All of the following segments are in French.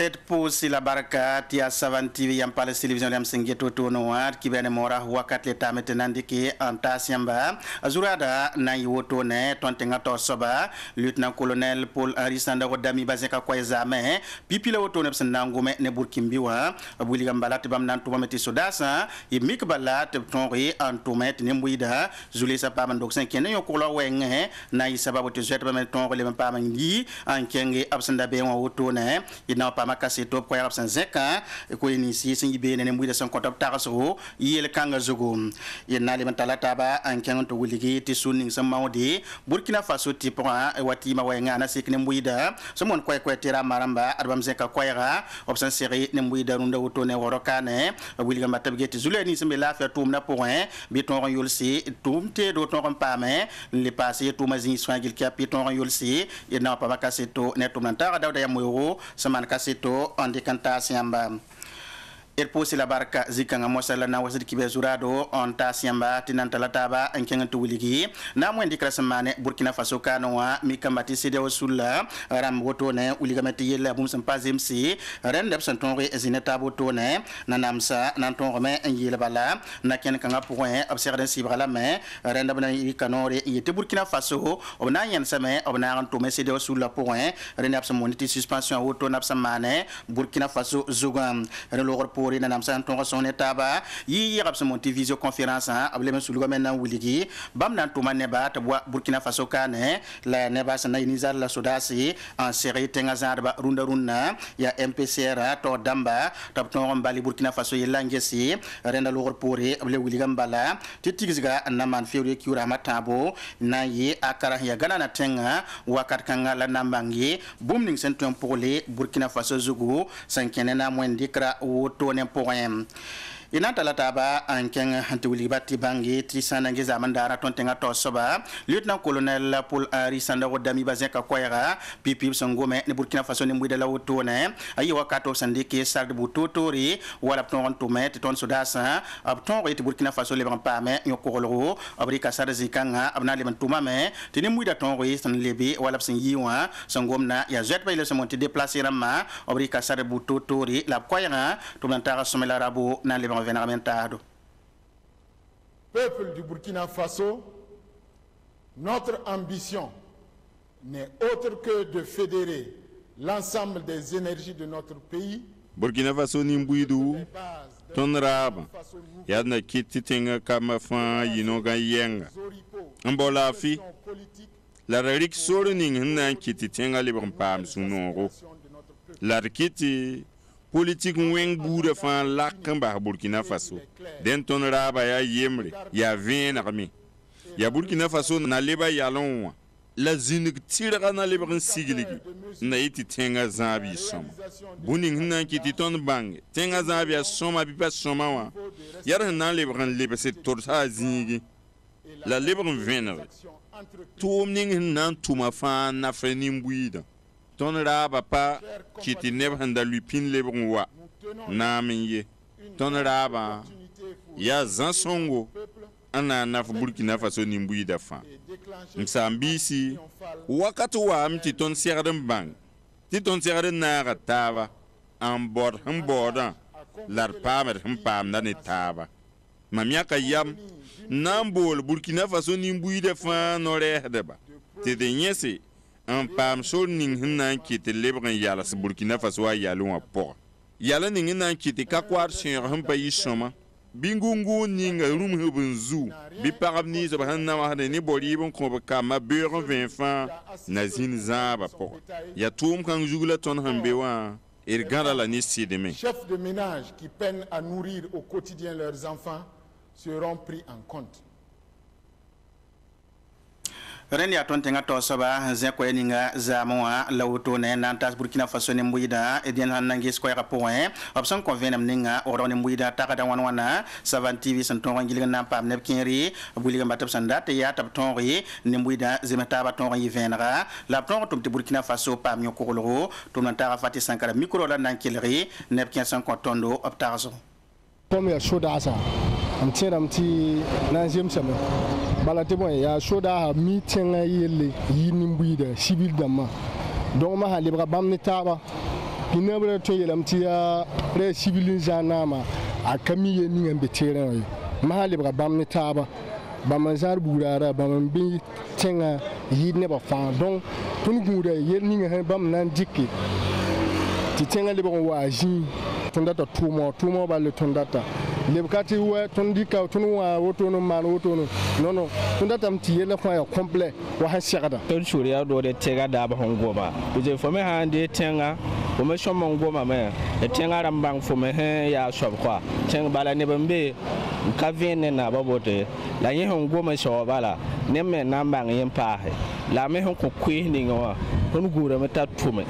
Et pour si la baraka tia savan TV yam pala télévision yam sengeto to no wat ki bene mora wakat leta maintenant diki anta siamba azurada na yoto ne tontenga to soba lieutenant colonel Paul Arisanda Rodami Bazeka kwa examen pipi la woto ne sanangume ne burkimbiwa abuliga mbalat bam nan to meti sodasa e mik balat tonri antomet ne mbuida zule sa pa mandok sen ken yo ko lo wenge na isababu te jet ba men tonri le pa mangi an kenge absanda be woto ne ina pa makase to ko yarab san zeka ko ni si sin ibe ne mbuida son kotop taraso yel kanga zogo yena le talata ba an kenge to wuligi ti sunning sam mawdi Burkina Faso ti point wati ma wenga na sik ne mbuida so mon ko tira maramba arbam zeka ko yara opsan série ne mbuida runda woto ne worokane wuligi matabge ti zuleni sembe la fa tum na point biton yolsi tum te do ton pame le passé tum mazin swangil capiton yolsi yena pa makase to ne tum na tara dawda yamoyo saman kasito on dikanta siamba el posi la barka zikanga mosala na wasidi kibe zurado on ta siamba tinanta lataba enkenga tuwiligi na mwendi krasamane Burkina Faso kanwa mikambati sede osula ram woto ne uliga meti yela bum sam pazimsi rende santonre zineta boto ne na namsa nan tonre yela bala na ken kanga point observer sibra la main rende bana kanore yete Burkina Faso obna yan same obna ran to sede osula point rende absam moniti suspension woto napsamane Burkina Faso zugam relo pour na nam san ton son etaba yi yab sa monti visioconférence able men sulugo men na wuligi bam nan to maneba ta Burkina Faso kane la neba sa na inizar la sodasi en série tenga zarba runda ya MPCR to damba ta ton bali Burkina Faso yella ngesi renda lor pore able wuliga mbala titigizga na man fewre kiura matabo na yi akara ya gana na tenga wakat kanga la nambangi booming senton pole Burkina Faso zugu sankene na mwendikra woto ne poem ina talata ba an ken hantuli batti bangi trisana ngi zamandara tontenga to soba lieutenant colonel Paul Arisanda Rodami Bazeka koyara pipi sangome ne Burkina Faso ne mwida la woto ne ayi wakato sandiki sarde butotori wala ton tomet ton sodasa ab ton rete Burkina Faso le pame yokorolo abrika sarde zikanga abna le tuma me tini mwida ton ri san lebi wala sin yiwa sangomna ya jet ba ile se monter déplacer rama abrika sarde butotori la koyara to mantara somela rabo na le Peuple du Burkina Faso, notre ambition n'est autre que de fédérer l'ensemble des énergies de notre pays. Burkina Faso nimbuidu tonraba yadna kiti tenga kama fa yinoga yenga ambola fi la rerik sorning hna kiti tenga libram pam sunoro la kiti politique weng boure fan lakamba Burkina Faso den ton raba ya yemre ya vin armé ya Burkina Faso na leba yalon la zinig tira na leba sigiligi na iti tenga zabi soma buning na kiti ton bang tenga zabi soma bi pas soma wa yar na leba se torsa zinigi la leba venere tumning na tuma fan na fenimbuida ton raba pa kiti neb handa lupin lebron wa naminye ton raba ya zansongo ana na Burkina Faso nimbuyi da fa msambisi wakati wa mti ton serden bang ti ton serden na ratava an borda lar pamer pam na ne taba mamiaka yam nambol Burkina Faso nimbuyi da fa no rehdeba te de nyese un pam sol ning hnan kiti lebran yala s Burkina Faso yalon apor yala ning hnan kiti kakwar shen han payi soma bingungu ning rum hubunzu bi parabni zo hanna wa ni boli bon ko ka ma beurre 20 francs na zin zaba por ya tum kan jugula ton hambewa il ganda la nisi de men chefs de ménage qui peinent à nourrir au quotidien leurs enfants seront pris en compte. Reni atontenga to soba zeko eninga za moa la woto ne nantas Burkina Faso ne mbuida e dien hanangi square point option convenam ninga oro ne mbuida takada wana savan TV santon ngilga na pam ne kinri buliga mbatap sandat ya tap tonri ne mbuida zemeta ba tonri venra la ton tum Burkina Faso pam nyokolo tum nantara fati sankara micro la nankilri ne 550 tondo optarzo comme ya shodasa amti nanjem sama balate bon ya shoda mi tenga yele yini mbuida civil dama donc ma halibra bamni taba inabra to yelam tia re civilisation nama a kamiye ni ngambe terrain mahali ba bam taba bam zar burara bam bi tenga yidne ba fa donc tun gura yer ni nga bam nan dikki ti tenga le ba waji tondata tumo ba le tondata le bkati wa tondika tunwa woto no man woto no no tondata mti yela kwa ya complet wa ha shagada ton shuriya do de tega da ba hongo ba je fo me ha de tenga o me shomo ngoma me e tenga rambang fo me he ya shob kwa tenga bala ne bambe ka vene na babote la yin hongo me sho bala ne me na mbang yin pa he la me hon ko kwi ni ngwa ton gura me ta tume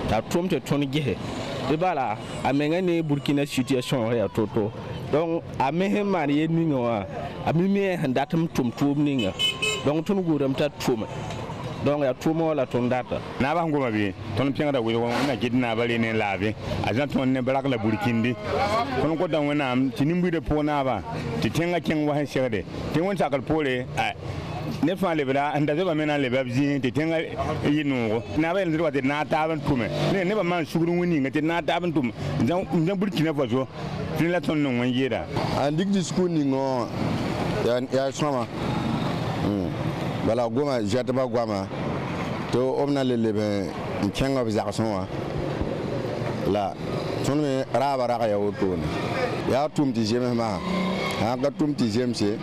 ta tumte ton gehe de bala amenga ne Burkina situation ya toto donc amehe mari ni ngwa amimi handatum tum ninga donc ton guram ta tum donc ya tumo la ton data na ba ngoma bi ton pinga da wi na kidna bali ne labe ajan ton ne balak la Burkindi ton ko dan wana tinimbu de pona ba titenga ken wa shede tin won sakal pole ne fa le bra anda ze ba mena le babji titenga yinu na ba ndirwa de na ta ban tume ne ba man suguru woni ngati na ta ban tum ndan Burkina Faso tin la ton non yeda andik discours ni ngo ya soma bala goma jataba goma to omna le lebe nkenga bizakson wa la sonme raba raka ya woto ne ya tum ti jeme ma ha ga tum ti jemse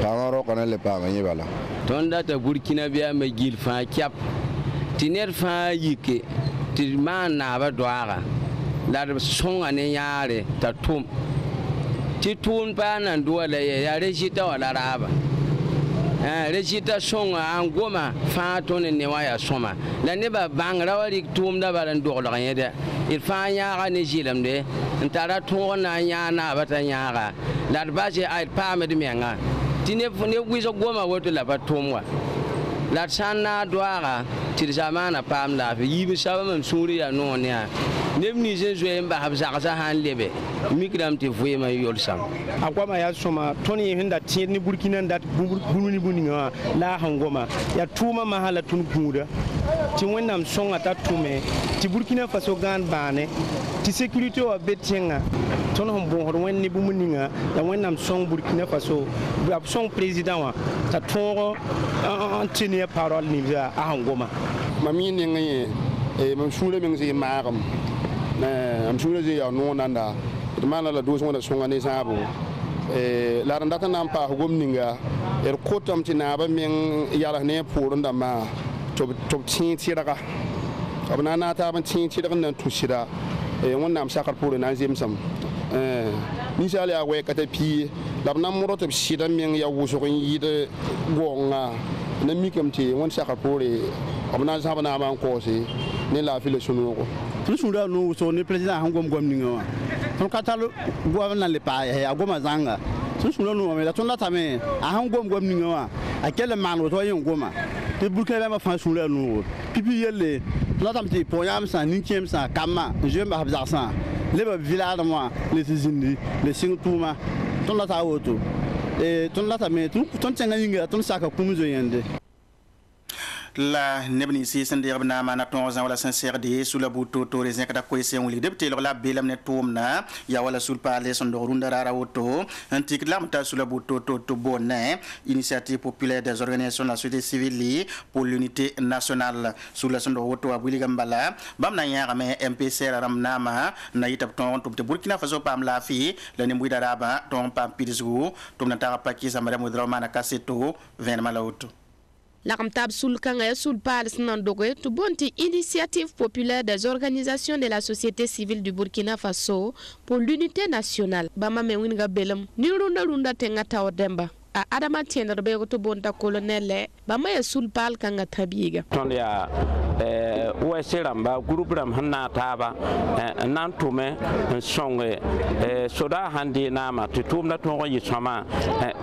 tamaro kana le pa manye bala tonda ta Burkina biya me gil fa kyap tiner fa yike ti mana ba doara la songa ne yare ta tum ti tum pa nan duwala ya rejita wala raba rejita songa angoma fa tonen ne waya soma la ne ba bangra wali tum da baran dogla yede il fa nyaga ne jilam de ntara tona nyana bata nyaga la baje ay pa me de menga tine ne wizo goma woto la batomwa la sanna doara ti zamana pam la yibi sabam suri ya no ne ne ni je zoe mba habza za han lebe mikram te voye ma yol sam akwa ma ya soma toni hinda ti ni Burkina dat bununi buninga la hangoma ya tuma mahala tun guda ti wonnam songa ta tume ti Burkina Faso gan bane ti sécurité wa betenga ton hom bon hor wenni bumuninga ya wonnam song Burkina Faso ab song président wa ta toro en tenir parole ni a hangoma mami ni ngi e mam sule mi ngi maagam am sule je ya no nanda mana la dozo wona songa ne sabo la randa tan am pa gomninga kotam tina ba min yala ne purunda ma to tin tiraga abna na ta ban tin tiraga nan tushira wonna am sakar puru nan zemsam ni sale ya we kata pi la na muro to shida min ya wuso yide gonga na mikam te won sakar puru abna sabana ban ko se ne la file sunu ko tun sura no so ne president hangom gomninga ton katalo gomna le pa ya goma zanga tun sura no me la ton lata me a hangom gomninga akele man wo to yin goma te Burkina ma fa sura no pipi yele lata mti poyam sa ninkiem sa kama je mba habza sa le ba village moi les zindi les singtuma ton lata woto ton lata me ton tenga yinga ton saka kumzo yende la nebni si sende yabna mana ton wala sincère de sous la bouto to les nkata ko ese wuli debte la belam ne tomna ya wala sul parler son runda rara woto antique lamta sous la bouto to bonne initiative populaire des organisations de la société civile pour l'unité nationale sous la son woto abuli gambala bamna yara me MPC ramna ma na yitap ton to Burkina Faso pam la fi la ne mbuida raba ton pam pidisgo to na tara paki sa madame Drama na kaseto ven mala woto la ramtab sul kanga sul pals nan doge to bonti initiative populaire des organisations de la société civile du Burkina Faso pour l'unité nationale bama me winga belam ni runda tenga tawdemba a adama tiendar be to bonta colonel bama ya sul pal kanga tabiga ton ya ramba groupe ram hanna taba nan tume songe soda handi nama to tumna to yi sama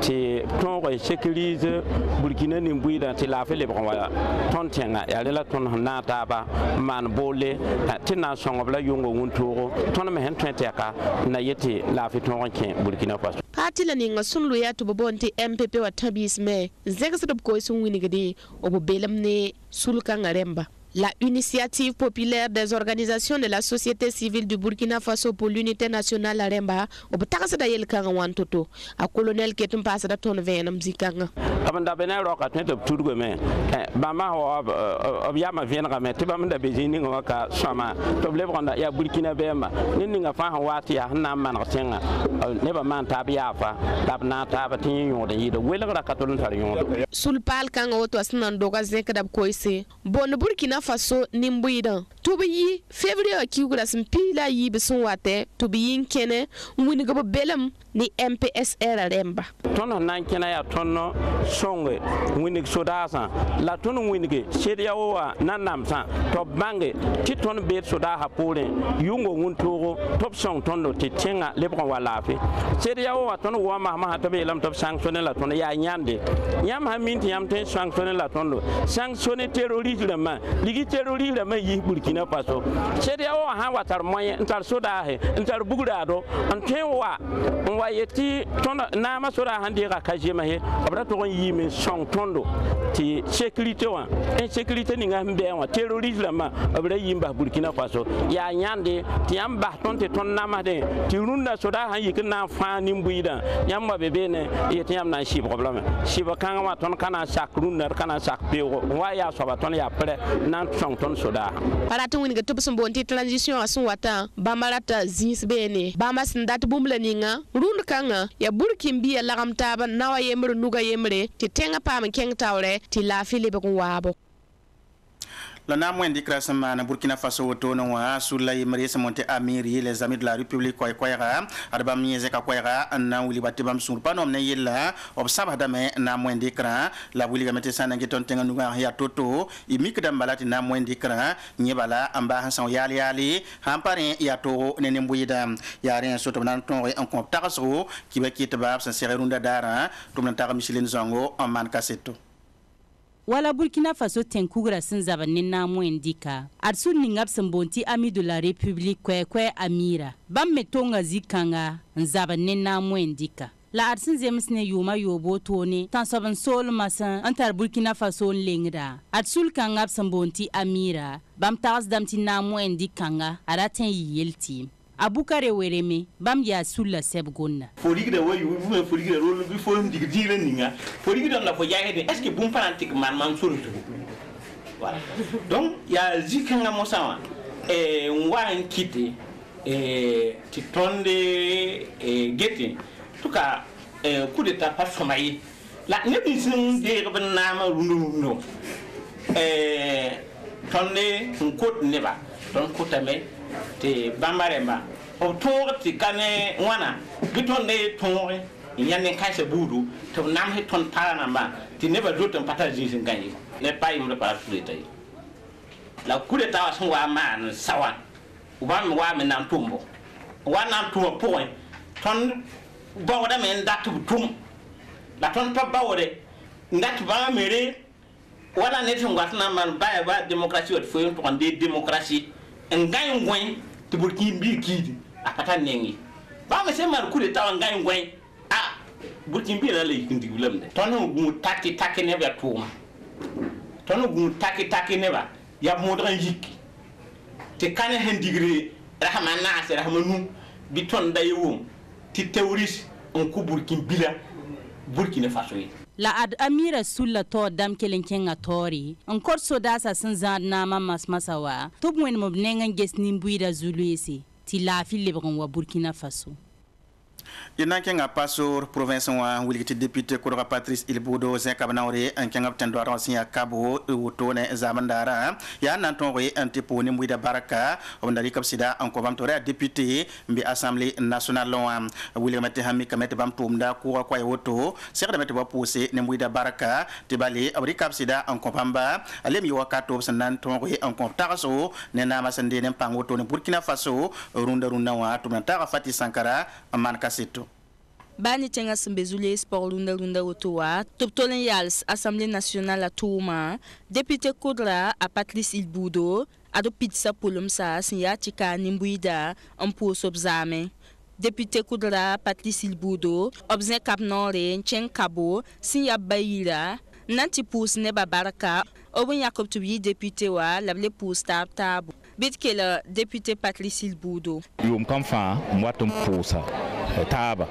ti to ko sécurise Burkina ni buida ti la fele bon wala ton tenga ya la ton hanna taba man bole ti na songo bla yongo nguntoro ton me hen twenteka na yeti la fi ton ken Burkina Faso parti la ninga sunlu ya to bonti MPP wa tabis me zega sadab ko sun winigadi o belam ne sulka ngaremba La initiative populaire des organisations de la société civile du Burkina Faso pour l'unité nationale la remba obtaka da yel kanga wan toto a colonel ketum passa da ton venam zikanga abanda bena roka tete turgo me ba ma ob ya ma venga me tiba manda be jini ngoka sama to ble bronda ya Burkina bema ninni nga fa wati ya na man senga ne ba man tabiya fa dabna taba tin yo de yido welga ka tolun tar yo sul pal kanga woto asnan doga zeka dab koise bon Burkina Faso nimbuida tubi février kiugura simpila yibe sun wate tubi yinkene wini go belam ni MPSR remba tono nan kena ya tono songe wini sodasa la tono wini ge shedia wa nanamsa to bange ti tono be soda ha pole yungo wuntogo top song tono ti tenga lebron wala fe shedia wa tono wa ma to be lam top sanctionner la tono ya nyande nyam ha minti yam ten sanctionner la tono sanctionner terrorisme ma ligi terrorisme ma yi Burkina Faso shedia wa ha watar moyen ntar soda he ntar bugda do antewa yeti tondo na ma sura hande ga kajema he abra to gon yimi song tondo ti sécurité wa insécurité ni ngam be wa terrorisme ma abra yimba Burkina Faso ya nyande ti amba tonte ton nama de ti runda soda han yik na fa ni mbuida yamba bebe ne yeti yam na shi problème shi ba kan wa ton kana sak runda kana sak pewo wa ya so ba ton ya pre nan song ton soda para to wini ga to bonti transition asun wata bamarata zins bene bamas ndat bumla ninga kanga ya burkin biya lagam taba nawa yemre nuga yemre ti tenga pam keng tawre ti la fili be ko wabo la namwen di krasama na Burkina Faso woto no wa sulay mari monte amiri les amis de la République koyra adba mieze ka koyra na wuli batibam sur panom ne yella obsaba dame namwen di kra la wuli gamete sana ngi ton tenga nuga ya toto imik dam balati namwen di kra nyebala amba hansan yali hampare ya to ne mbuyida ya rien soto nan ton en compte takaso ki be kitba sa sererunda dara to nan taka misilin zongo en man kaseto wala Burkina Faso tenkugra sin zabanin namu indika arsun ningap sambonti ami de la République kwe amira bam metonga zikanga zabanin namu indika la arsin zemisne yuma yobo tone tan saban sol masan antar Burkina Faso lengra arsul kangap sambonti amira bam taas damti namu indikanga araten yelti abukare wereme bam ya sulla seb gonna foligida wayu vous foligida rolo bi fo ndig dire ninga foligida la fo yaede est-ce que bum parantik man suru voilà donc ya zikanga mosawa ngwan kiti ti tonde geti tuka coup d'état pas somayi la nebi sin de rabna ma rundo tonde nkot neba ton kotame te bambaremba o tonga ti kane wana biton de tonga yanne kaise budu to nam he ton parana ba ti neba jotem pataji sin gagné ne pas yum le para tout détail la coup d'état son wa man sawan wa mi wa mi nan tumbo wa nan tumbo point ton bawda men datu tum la ton to bawde ndatu ba mere wala ne ton watna man ba démocratie wat fo yon to de démocratie ngai ngwen to Burkina bi kidi apata nengi ba me se mar coup d'état ngai ngwen ah Burkina bi la le kindi gulamde ton gu taki ne ba tuma ton gu taki ne ba ya modran yiki te kane hen degré rahmana se rahmanu bi ton dayewo ti terroriste on ku Burkina Faso la ad amira sulla to dam kelenkenga tori encore soda sa sanza na mamas masawa to mwen mo nenga gesni mbuida zuluisi ti la fi lebron wa Burkina Faso Yena kenga pasor province wa wiliti député ko Patrice Ilbudo Zenkabnaure en kenga tendo ransia kabo wotone zamandara ya nanton re antipo ni muida baraka on dali kapsida en ko bamtore député mbi assemblée nationale loam wili mate hammi kamet bam tumda ko ko woto sekda mate ba posé ni muida baraka tibali abri kapsida en ko bamba alem yo wakato sanan ton re en ko taraso ne na masande ne pangoto ne Burkina Faso runda wa tumanta Fati Sankara man kaseto Bani tenga sembezule sport lunda otoa toptolen yals Assemblée nationale à Touma député Kodra à Patrice Ilbudo ado pizza polumsa sinya tika nimbuida ampo sobzame député Kodra Patrice Ilbudo obzen kapnore chen kabo sinya bayira nanti pus ne babaraka Obin Jacob Toubi député wa l'able pour stab tabu. Bit que le député Patrice Ilboudo. Yom kamfa mwatum pousa taba.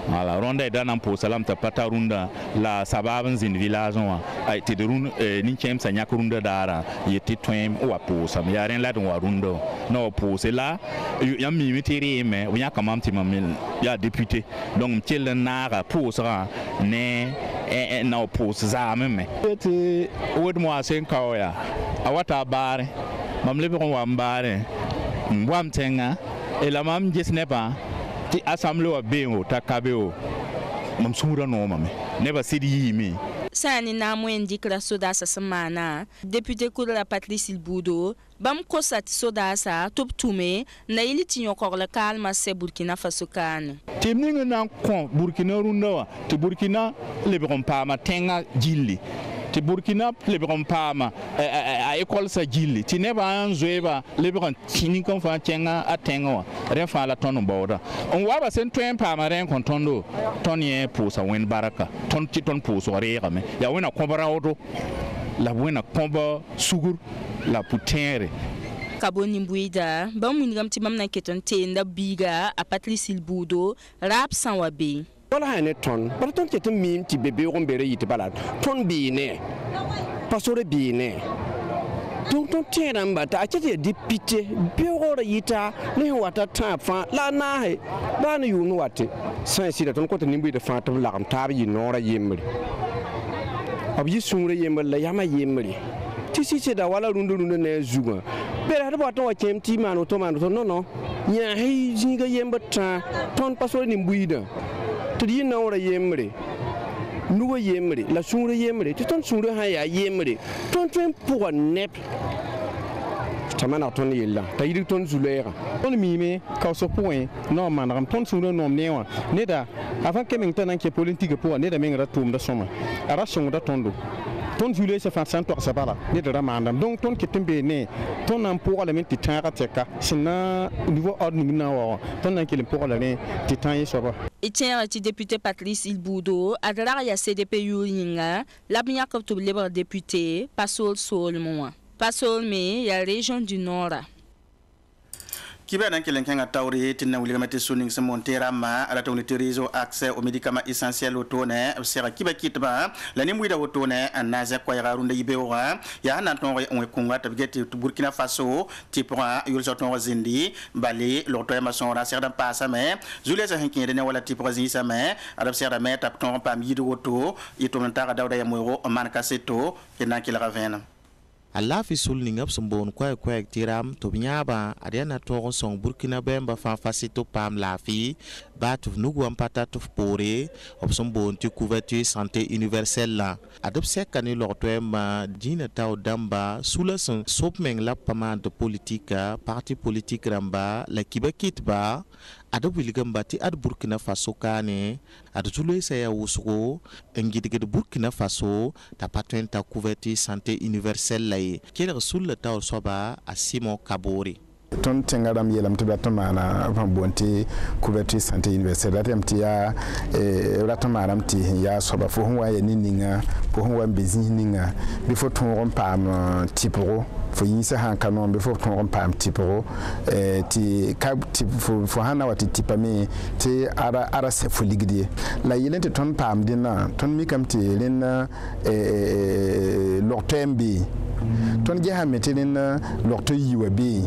Voilà, ronda dan pour salam ta pata runda la sababin zin village wa ay te run ni chem sa nyak runda dara yeti twem wa pousa mi yaren la don wa runda no pousa la ya mi mitiri me nya kamam ti mamil ya député donc mtel nara pousa ne no pousa za me te wod mo sen kawya awata bare mam lebe ko wa mbare mbwam tenga e la mam jesnepa ti assemblée wa bengo takabeo mam sura no mame neba sidi mi sani na mwendi kra soda sa semana député Koudra Patrice Ilboudo bam kosati soda sa top tume na ili tinyo korle kalma se Burkina Faso kan timninga na kon Burkina runda ti Burkina lebe kon pa ma tenga jilli ti Burkina lebe kon pa ma a école sa jilli ti neba anzoeba lebe kon tini kon fa tenga atenga ren fa la ton boda on wa ba sen twen pa ma ren kon tondo ton ye pousa wen baraka ton ti ton pousa rega me ya wena kombara odo la wena komba sugur la putere Kaboni Mbouida ba munigam ti mam na keton tenda biga a Patrice Ilboudo rap san wabe wala hane ton bar ton keton mim ti bebe on bere yiti balad ton bine pasore bine donc ton teramba ta achete député bureau yita ne wata tafa la na he ba na yunu wate san sida ton ko to nimbi de fa to la am tabi yi nora yemri ab yi sumre yemri la yama yemri ti si da wala rundu ne zuga bere hada ba to wa kemti mano to no nya he jinga yembata ton pasore ni mbuida to yi nora yemri nuwa yemri la sumre yemri ti ton sumre ha ya yemri ton tren pour nep tamana ton yella ta yidi ton zulera ton mime ka so point non manram ton sumre nom newa neda avant que men tanan ke politique pour neda men ratum da soma ara songo da tondo ton zulé se fa santo sa bala neda ramandam donc ton ketembe ne ton am pour la men ti tanga teka sina niveau ordre na wa ton nan ke le pour la ne ti tan yi so ba Etienne ti député Patrice Ilboudo adara ya CDP yuringa la binya ko to libre député Pasol Solmo Pasol me ya région du Nord Kiba nan kelen kanga tawri tinna wuli gamati suning se montera ma ala tawni réseau accès aux médicaments essentiels autone sera kiba kitba la ni muida autone anaza kwa ya runda yibewa ya nan ton on konga tabgeti Burkina Faso tipra yul soton zindi bali loto ma son ra serda passa me zule sa hinkin de ne wala tipra zinsa me ala serda me tap ton pam yido auto yiton tara dawda ya moyo man kaseto kenan kila ravena Allah fi sulningap sumbon kwa tiram to nyaba adiana to song Burkina Bemba fa fasito pam la fi bat nugu ampata to pore op sumbon ti couverture santé universelle la adop sekani lorto ma dina taw damba sula son sopmeng la pama de politique parti politique ramba la kibakit ba adop wiligamba ti ad Burkina Faso kane adutulu sa ya wusugo ngidike Burkina Faso ta patenta couverture santé universelle la kele rasul taw soba a Simon Kabori ton tengadam yelam to batamana van bonti couverture santé universelle atem tia ratamara mti ya soba fo hwa ya ninga fo hwa bezininga befo ton pam tipro fo yisa han kanon befo ton pam tipro ti kab tip fo hana wati tipame ti ara se fo ligdi la yelente ton pam dina ton mikamti len loktembi ton geha metelin lokto yiwa be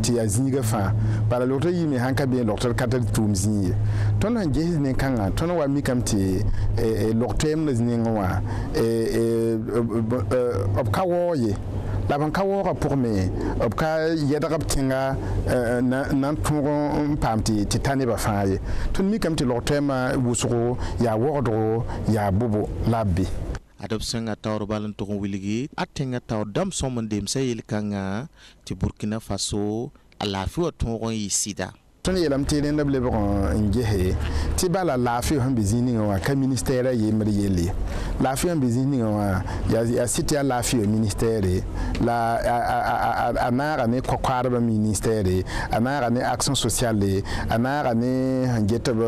ti azinga fa para lokto yimi hanka be lokto katal tumzi ton han gehi ne kanga ton wa mikamti loktem na zinga obkawoye la ban kawo pour me obka yedrap tinga nan ton pamti titane ba faaye ton mikamti loktema wusuro ya wordro ya bubu labbi adoption a tawr balan to wiligi atenga taw dam somandem sayel kanga ti Burkina Faso ala fi waton yi sida ton yelam tɩ rẽnd b lebg n gese tɩ bala laafɩ sẽn be zĩig ningã wã ka ministɛɛrã yembr yelle laafɩ sẽn be zĩig ningã wã yaa sɩd yaa laafɩ ministɛɛre la a naaga ne kokoaarbã ministɛɛre a naaga ne action sociale a naaga ne sẽn get b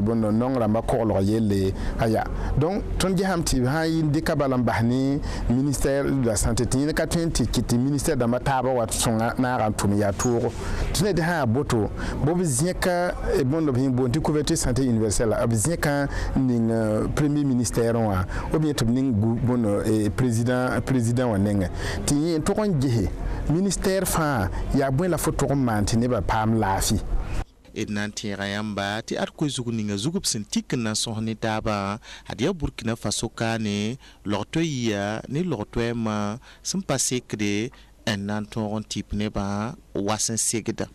bõnd nong rãmbã koglg yelle aya donc tõnd gesame tɩ sã n dɩka bala n bas ne ministère de la santé tɩ yẽnd ka tõe n tɩ kɩ tɩ ministère dãmbã taabã wa sõnga naaga n tʋm yaa toogo tɩ ned sã n boto bob zẽka bõnd b sẽn boond tɩ couverture santé universelle b zẽka n ning premier ministère wã b yẽ tɩ b ning bõnd président wã nengẽ tɩ yẽ tʋg n gese ministère fãa yaa bõe la fo tʋg n maan tɩ nebã paam laafɩ d na n tẽega yãmba tɩ ad koe zug ninga zugb sẽn tik n na sõs ne taabã ad yaa burkina faso kaane log-toɛ yia ne log-toɛɛmã sẽn pa sekde n na n tõog n tɩp nebã wa sẽn segda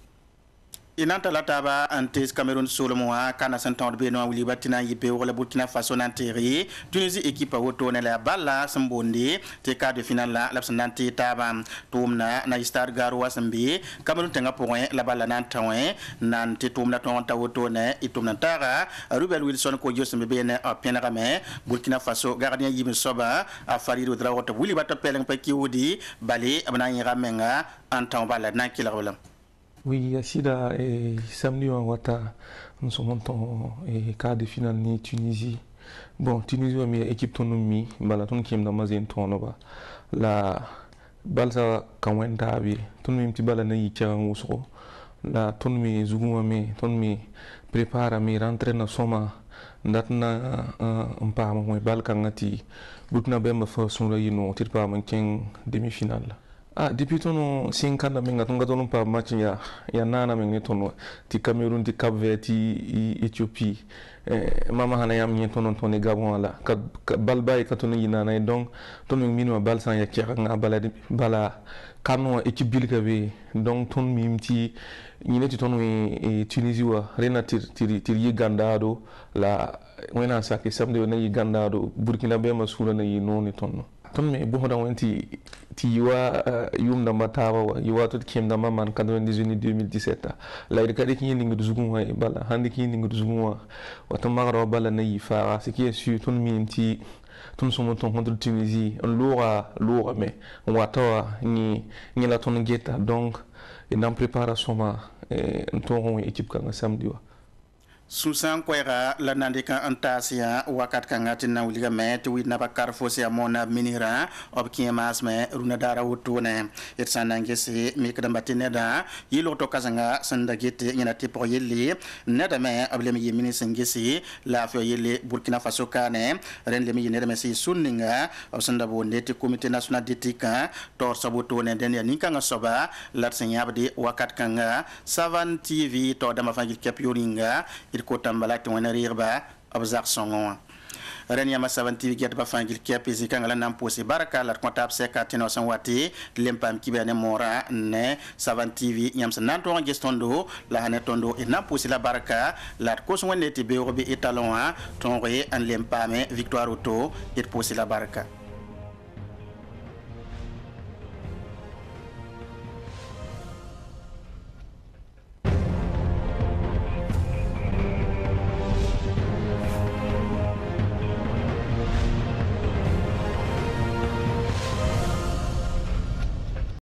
inanta la taba antes Cameroun solom wa kana santan be no wili batina yipe wala Burkina Faso nanteri Tunisie équipe woto ne la balla sambonde te quart de finale la l'absentante taba tumna na Star Garo wasambi Cameroun tenga point la balla nantawen nante tumna tonta woto ne itumna tara Ruben Wilson ko josme be ne apena me Burkina Faso gardien yimi soba a farido dra woto wili bato peleng pa kiwudi bale abna yira menga antan balla nankila wala. Oui, Yacida, samedi en Ouattara, nous sommes montants et quart de finale ni Tunisie. Bon, Tunisie a mis équipe tonomi, balaton qui est dans ma zone tonoba. La balsa kawenda abi, tonomi petit balana yicha usro. La tonomi zugumame, tonomi prépare mi rentrer na soma. Datna mpa mo bal kangati. Burkina Bemba fa son la yino, tirpa man king demi-finale. Depuis ton 5 ans d'amenga ton gâteau pas match ya nana mengne ton ti Cameroun ti Cap-Vert ti Éthiopie mama hana yam nyen ton Gabon la ka balba e ka ton yina na donc ton minima bal san ya kira nga bala kanu équipe bil ka be donc ton mimti nyine ti ton Tunisie wa rena tir Uganda do la wena sa ke samedi na Uganda do Burkina Faso sura na yino ni ton ton me bo da wenti ti yiwa yum da matawa wa yiwa to kem da man 98 2017 la ida kadi kin ningu zugun wa bala handi kin ningu zugun wa wata magara bala na yifa ce qui est sûr ton minti ton somo ton contre Tunisie on loura mais on wata ni la ton geta donc et dans préparation ma on ton équipe kan samedi wa Susan kwera la nandika antasia wakat kangati na uliga me to wina bakar fosi amona minira ob kiemas me runa dara wutune et sanangesi mi kadambatine da yilo to kazanga sandagete nyina tipo yeli neda me ablemi yimini sangesi la fo yeli Burkina Faso kane ren lemi yene me si sunninga sanda bo neti comité national d'éthique tor sabutone den ya ninka ngasoba la senyabdi wakat kanga Savan TV to dama fangil kep yoringa ko tambala to wana rirba abzak songo renia ma Savan TV get ba fangil kep zika ngala nam posi baraka la kontab seka tino san wati lempam kibene mora ne Savan TV nyam san nanto gestondo la hane tondo e nam posi la baraka la ko so woneti be robi etalon ton re an lempame victoire auto et posi la baraka